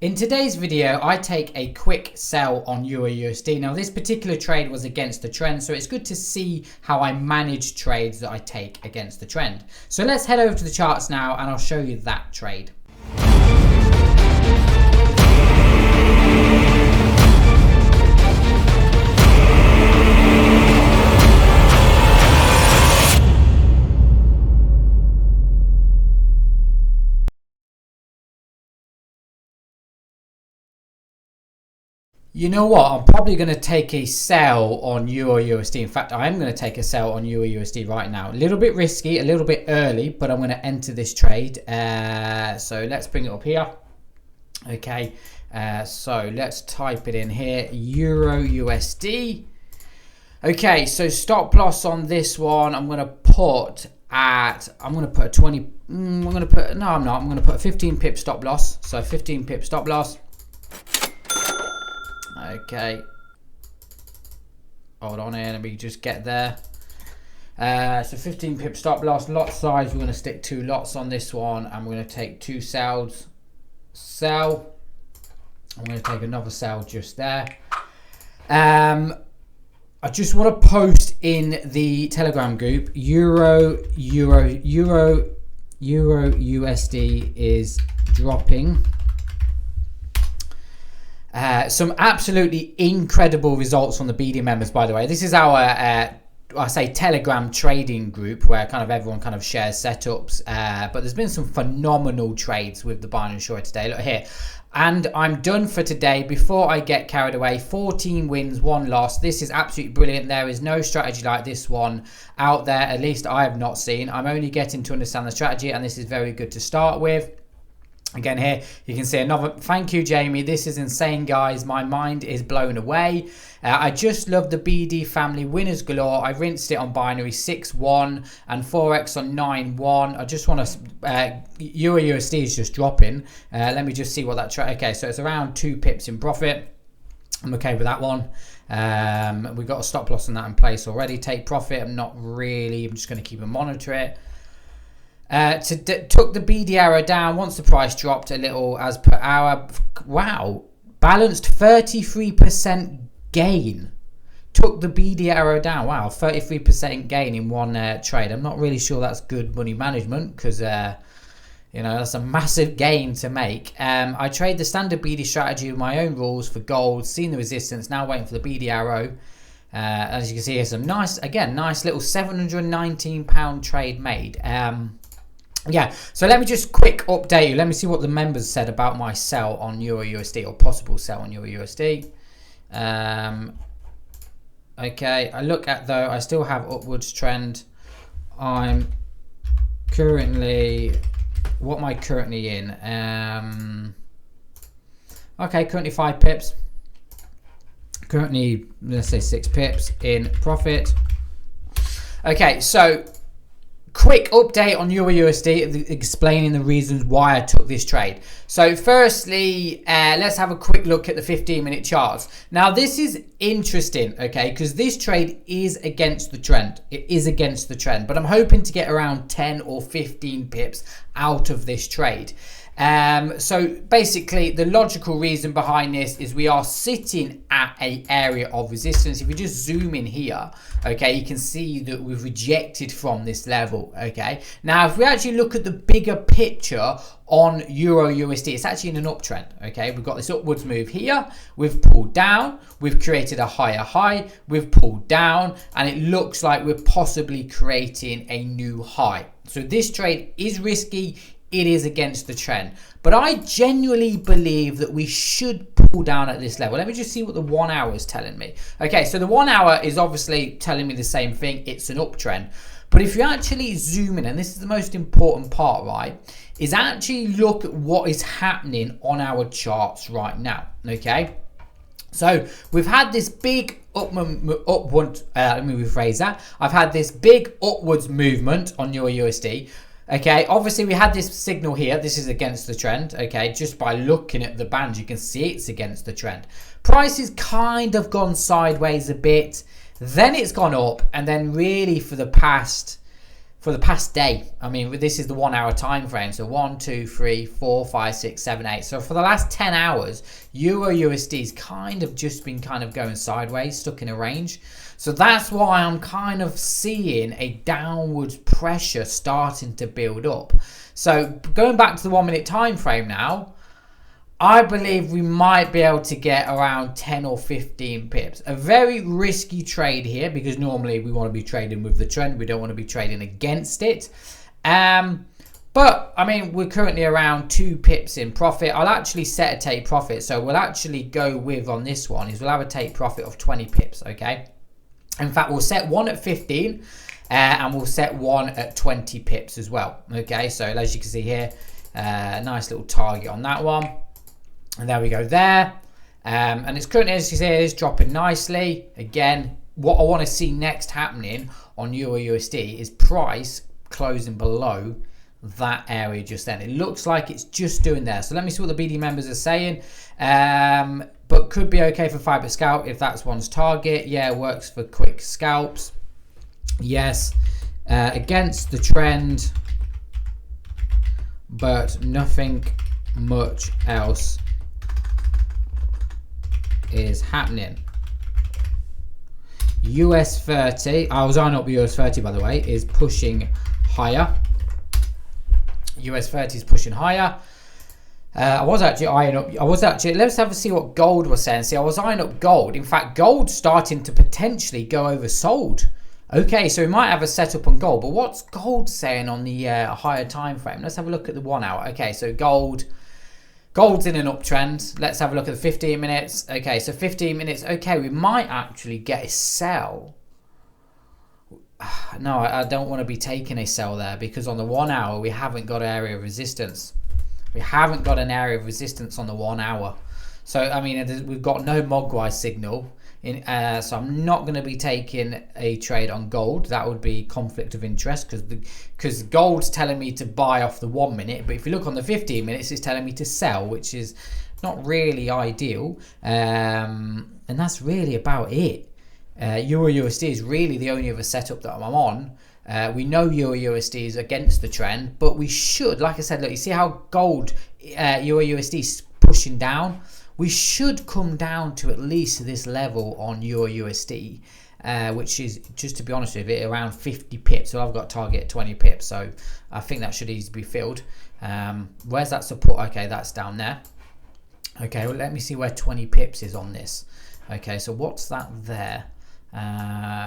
In today's video, I take a quick sell on Euro USD. Now, this particular trade was against the trend, so it's good to see how I manage trades that I take against the trend. So let's head over to the charts now, and I'll show you that trade. You know what? I'm probably going to take a sell on Euro USD. In fact, I am going to take a sell on Euro USD right now. A little bit risky, a little bit early, but I'm going to enter this trade. So let's bring it up here. Okay, so let's type it in here. Euro USD. Okay, so stop loss on this one. I'm going to put a 20. I'm going to put a 15 pip stop loss. So 15 pip stop loss. Okay, hold on here, let me just get there. So 15 pip stop loss. Lot size, we're going to stick 2 lots on this one, and we're going to take 2 sells. Sell. I'm going to take another sell just there. I just want to post in the Telegram group, Euro USD is dropping. Some absolutely incredible results from the BD members, by the way. This is our I say Telegram trading group where kind of everyone kind of shares setups, but there's been some phenomenal trades with the binary destroyer today. Look here, and I'm done for today. Before I get carried away, 14 wins, 1 loss. This is absolutely brilliant. There is no strategy like this one out there, at least I have not seen. I'm only getting to understand the strategy, and this is very good to start with. Again, here you can see another. Thank you, Jamie. This is insane, guys. My mind is blown away. I just love the BD family winners galore. I rinsed it on binary 6-1 and forex on 9-1. I just want to. Euro USD is just dropping. Let me just see what that trade. Okay, so it's around 2 pips in profit. I'm okay with that one. We got a stop loss on that in place already. Take profit. I'm not really. I'm just going to keep and monitor it. Took the BD arrow down once the price dropped a little as per hour. Wow, balanced 33% gain. Took the BD arrow down. Wow, 33% gain in one trade. I'm not really sure that's good money management because you know, that's a massive gain to make. I trade the standard BD strategy with my own rules for gold. Seen the resistance. Now waiting for the BD arrow. As you can see here, some nice little £719 trade made. Yeah, so let me just quick update you. Let me see what the members said about my sell on Euro USD, or possible sell on Euro USD. Okay, I look at, though, I still have upwards trend. I'm currently, what am I currently in? Okay, currently 5 pips. Currently, let's say 6 pips in profit. Okay, so quick update on Euro USD, explaining the reasons why I took this trade. So firstly, let's have a quick look at the 15-minute charts. Now, this is interesting, okay, because this trade is against the trend. It is against the trend, but I'm hoping to get around 10 or 15 pips out of this trade. So basically, the logical reason behind this is we are sitting at an area of resistance. If we just zoom in here, okay, you can see that we've rejected from this level. Okay, now if we actually look at the bigger picture on Euro USD, it's actually in an uptrend. Okay, we've got this upwards move here, we've pulled down, we've created a higher high, we've pulled down, and it looks like we're possibly creating a new high. So this trade is risky. It is against the trend, but I genuinely believe that we should pull down at this level. Let me just see what the 1 hour is telling me. Okay, so the 1 hour is obviously telling me the same thing. It's an uptrend. But if you actually zoom in, and this is the most important part, right, is actually look at what is happening on our charts right now. Okay, so we've had this big upward, let me rephrase that. I've had this big upwards movement on Euro USD. Okay, obviously we had this signal here. This is against the trend. Okay, just by looking at the band, you can see it's against the trend. Price has kind of gone sideways a bit. Then it's gone up, and then really for the past for the past day. I mean, this is the 1 hour time frame. So 1, 2, 3, 4, 5, 6, 7, 8. So for the last 10 hours, Euro USD's kind of just been kind of going sideways, stuck in a range. So that's why I'm kind of seeing a downwards pressure starting to build up. So going back to the 1 minute time frame now, I believe we might be able to get around 10 or 15 pips. A very risky trade here, because normally we want to be trading with the trend. We don't want to be trading against it. But I mean, we're currently around 2 pips in profit. I'll actually set a take profit. So we'll actually go with, on this one, is we'll have a take profit of 20 pips, okay? In fact, we'll set one at 15 and we'll set one at 20 pips as well, okay? So as you can see here, nice little target on that one. And there we go there. And it's currently, as you see, it's dropping nicely. Again, what I want to see next happening on Euro USD is price closing below that area just then. It looks like it's just doing there. So let me see what the BD members are saying. But could be okay for fiber scalp if that's one's target. Yeah, it works for quick scalps. Yes. Against the trend, but nothing much else is happening. US 30, I was eyeing up US 30 by the way, is pushing higher. US 30 is pushing higher. I was actually eyeing up, let's have a see what gold was saying. See, I was eyeing up gold. In fact, gold's starting to potentially go oversold. Okay, so we might have a setup on gold, but what's gold saying on the higher time frame? Let's have a look at the 1 hour. Okay, so gold's in an uptrend. Let's have a look at the 15 minutes. Okay, so 15 minutes. Okay, we might actually get a sell. No, I don't want to be taking a sell there, because on the 1 hour, we haven't got an area of resistance. We haven't got an area of resistance on the 1 hour. So, I mean, we've got no Mogwai signal. So I'm not going to be taking a trade on gold. That would be conflict of interest, because gold's telling me to buy off the 1 minute, but if you look on the 15 minutes, it's telling me to sell, which is not really ideal. And that's really about it. Euro USD is really the only other setup that I'm on. We know Euro USD is against the trend, but we should, like I said, look, you see how gold Euro USD is pushing down? We should come down to at least this level on Euro USD, which is, just to be honest with you, around 50 pips. So I've got target at 20 pips. So I think that should easily be filled. Where's that support? Okay, that's down there. Okay, well, let me see where 20 pips is on this. Okay, so what's that there?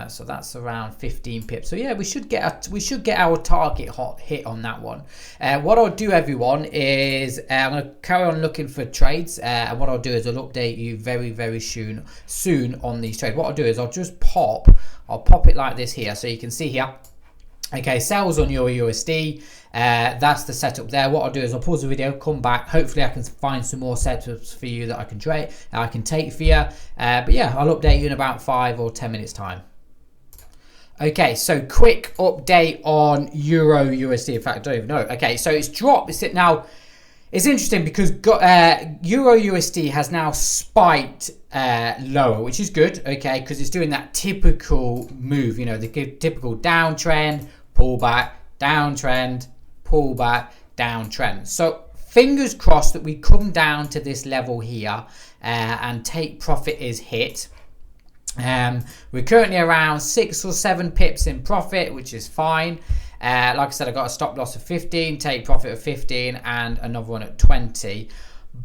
So that's around 15 pips. So yeah, we should get our target hit on that one. What I'll do, everyone, is I'm going to carry on looking for trades, and what I'll do is I'll update you very soon on these trades. What I'll do is I'll pop it like this here, so you can see here. Okay, sales on Euro USD. That's the setup there. What I'll do is I'll pause the video, come back. Hopefully I can find some more setups for you that I can trade, I can take for you. But yeah, I'll update you in about 5 or 10 minutes time. Okay, so quick update on Euro USD. In fact, I don't even know. Okay, so it's dropped. It's interesting because Euro USD has now spiked lower, which is good, okay, because it's doing that typical move, you know, the typical downtrend, pullback, downtrend, pullback, downtrend. So fingers crossed that we come down to this level here and take profit is hit. We're currently around 6 or 7 pips in profit, which is fine. Like I said, I got a stop loss of 15, take profit of 15, and another one at 20.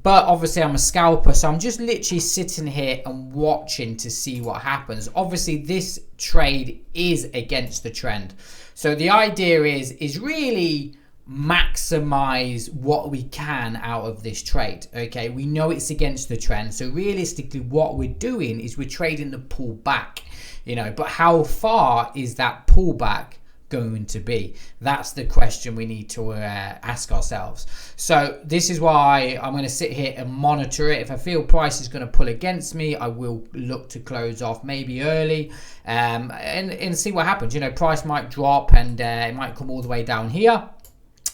But obviously I'm a scalper, so I'm just literally sitting here and watching to see what happens. Obviously this trade is against the trend, so the idea is really maximize what we can out of this trade. Okay, we know it's against the trend, so realistically what we're doing is we're trading the pullback, you know, but how far is that pullback going to be? That's the question we need to ask ourselves. So this is why I'm going to sit here and monitor it. If I feel price is going to pull against me, I will look to close off maybe early and see what happens. You know, price might drop and it might come all the way down here.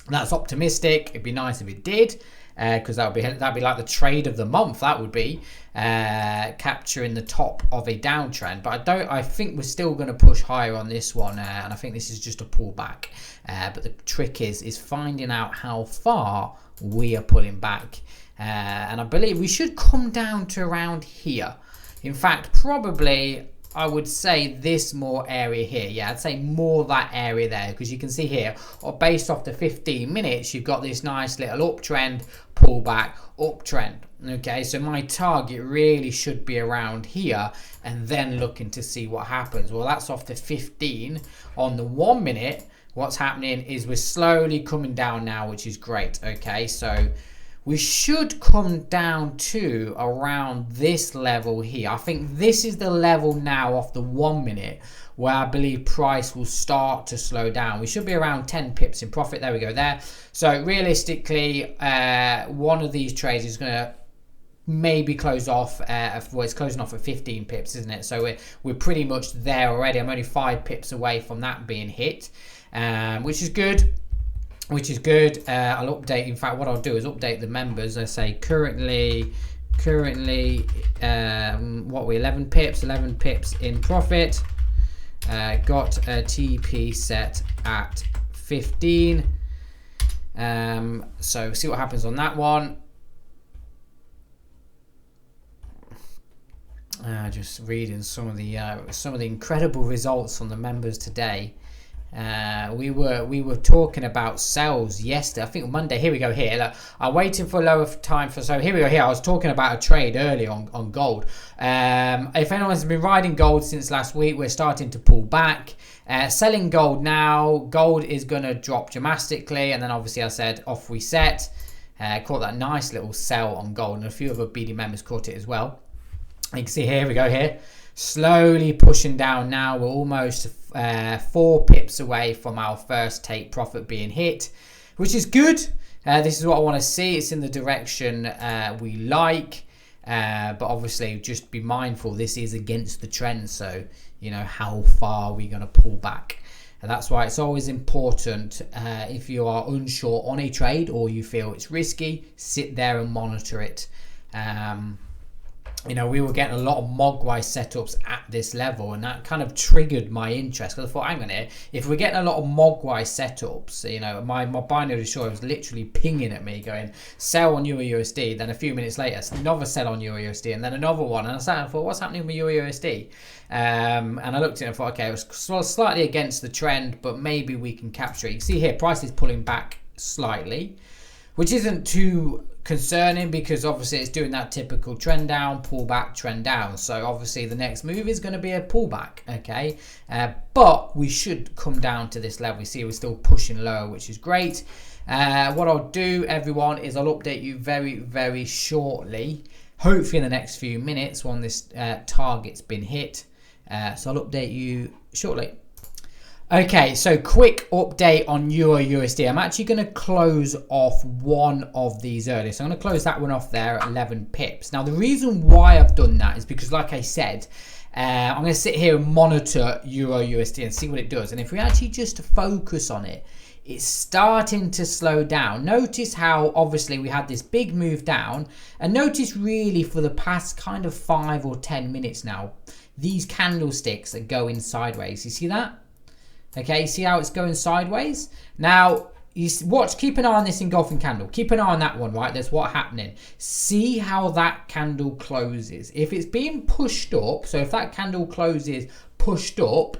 That's optimistic. It'd be nice if it did. because that'd be like the trade of the month. That would be capturing the top of a downtrend. But I think we're still going to push higher on this one, and I think this is just a pullback. But the trick is finding out how far we are pulling back, and I believe we should come down to around here. In fact, probably I would say this more area here. Yeah, I'd say more that area there, because you can see here, or based off the 15 minutes, you've got this nice little uptrend, pullback, uptrend. Okay, so my target really should be around here, and then looking to see what happens. Well, that's off the 15. On the 1 minute, what's happening is we're slowly coming down now, which is great. Okay, so we should come down to around this level here. I think this is the level now off the 1 minute where I believe price will start to slow down. We should be around 10 pips in profit. There we go there. So realistically, one of these trades is going to maybe close off, well, it's closing off at 15 pips, isn't it? So we're pretty much there already. I'm only 5 pips away from that being hit, which is good. I'll update. In fact, what I'll do is update the members. I say currently what we 11 pips in profit. Got a TP set at 15. So see what happens on that one. Just reading some of the incredible results on the members today. We were talking about sells yesterday. I think Monday. Here we go. Here, look, I'm waiting for a lower time for. So here we go. Here, I was talking about a trade early on gold. If anyone's been riding gold since last week, we're starting to pull back. Selling gold now. Gold is going to drop dramatically, and then obviously I said off reset. Caught that nice little sell on gold, and a few other BD members caught it as well. You can see here we go here. Slowly pushing down now. We're almost 4 pips away from our first take profit being hit, which is good. This is what I want to see. It's in the direction we like, but obviously just be mindful this is against the trend, so you know how far are we going to pull back. And that's why it's always important, if you are unsure on a trade or you feel it's risky, sit there and monitor it. You know, we were getting a lot of Mogwai setups at this level, and that kind of triggered my interest, because I thought, hang on here, if we're getting a lot of Mogwai setups, you know, my binary destroyer was literally pinging at me going sell on EURUSD, then a few minutes later another sell on EURUSD, and then another one, and I sat and thought, what's happening with EURUSD? And I looked at it and thought, okay, it was slightly against the trend, but maybe we can capture it. You can see here price is pulling back slightly, which isn't too concerning, because obviously it's doing that typical trend down, pullback, trend down. So obviously the next move is going to be a pullback, okay? But we should come down to this level. You see we're still pushing lower, which is great. What I'll do, everyone, is I'll update you very, very shortly, hopefully in the next few minutes, when this target's been hit. So I'll update you shortly. Okay, so quick update on EURUSD. I'm actually going to close off one of these earlier. So I'm going to close that one off there at 11 pips. Now, the reason why I've done that is because, like I said, I'm going to sit here and monitor EURUSD and see what it does. And if we actually just focus on it, it's starting to slow down. Notice how obviously we had this big move down, and notice really for the past kind of 5 or 10 minutes now, these candlesticks are going sideways. You see that? Okay, see how it's going sideways? Now, you watch, keep an eye on this engulfing candle. Keep an eye on that one, right? There's what's happening. See how that candle closes. If it's being pushed up, so if that candle closes pushed up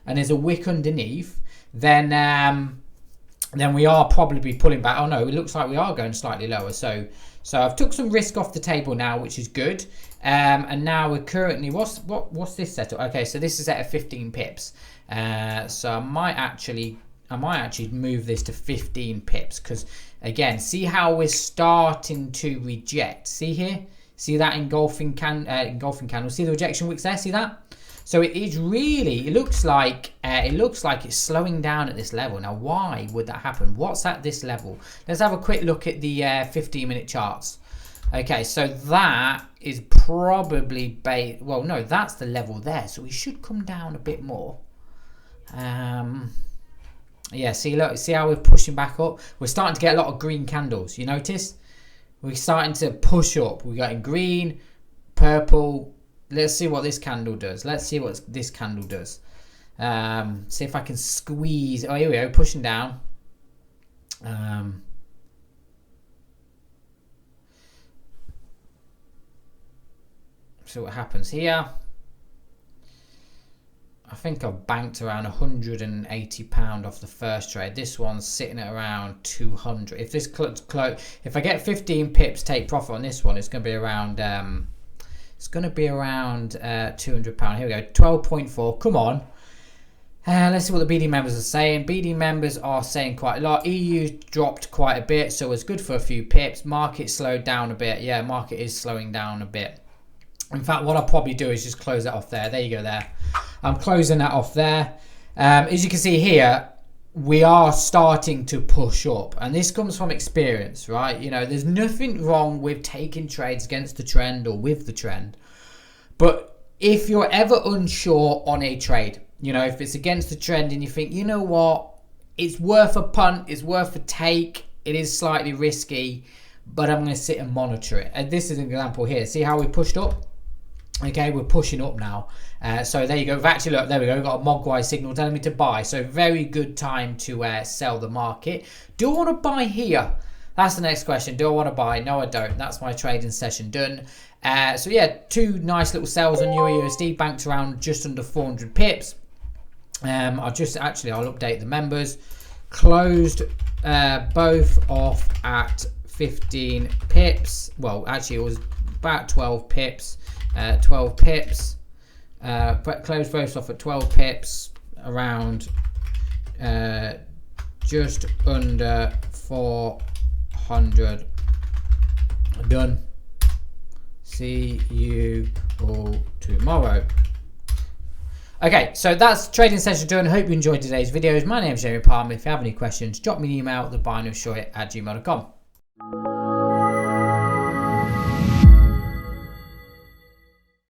and there's a wick underneath, then we are probably pulling back. Oh no, it looks like we are going slightly lower. So I've took some risk off the table now, which is good. And now we're currently, what's this setup? Okay, so this is at 15 pips. So I might actually move this to 15 pips, because again, see how we're starting to reject. See here, see that engulfing candle. See the rejection wicks there. See that? So it is really, it looks like it's slowing down at this level. Now, why would that happen? What's at this level? Let's have a quick look at the 15-minute charts. Okay, so that is probably well, no, that's the level there. So we should come down a bit more. Yeah, see, look, see how we're pushing back up? We're starting to get a lot of green candles. You notice? We're starting to push up. We got in green, purple. Let's see what this candle does. Let's see what this candle does. See if I can squeeze. Oh, here we go. Pushing down. See what happens here. I think I've banked around £180 off the first trade. This one's sitting at around 200. If this if I get 15 pips take profit on this one, it's going to be around £200. Here we go. 12.4. Come on. Let's see what the BD members are saying. BD members are saying quite a lot. EU dropped quite a bit, so it's good for a few pips. Market slowed down a bit. Yeah, market is slowing down a bit. In fact, what I'll probably do is just close that off there. There you go there. I'm closing that off there. As you can see here, we are starting to push up. And this comes from experience, right? You know, there's nothing wrong with taking trades against the trend or with the trend. But if you're ever unsure on a trade, you know, if it's against the trend and you think, you know what, it's worth a punt, it's worth a take, it is slightly risky, but I'm going to sit and monitor it. And this is an example here. See how we pushed up? Okay, we're pushing up now. So there you go. We've actually, look, there we go. We've got a Mogwai signal telling me to buy. So very good time to sell the market. Do I want to buy here? That's the next question. Do I want to buy? No, I don't. That's my trading session done. So yeah, two nice little sells on EURUSD, banked around just under 400 pips. I'll update the members. Closed both off at 15 pips. Well, actually, it was about 12 pips. 12 pips. Closed both off at 12 pips. Around just under 400. Done. See you all tomorrow. Okay, so that's trading session done. Hope you enjoyed today's videos. My name is Jamie Palmer. If you have any questions, drop me an email at thebinarydestroyer@gmail.com.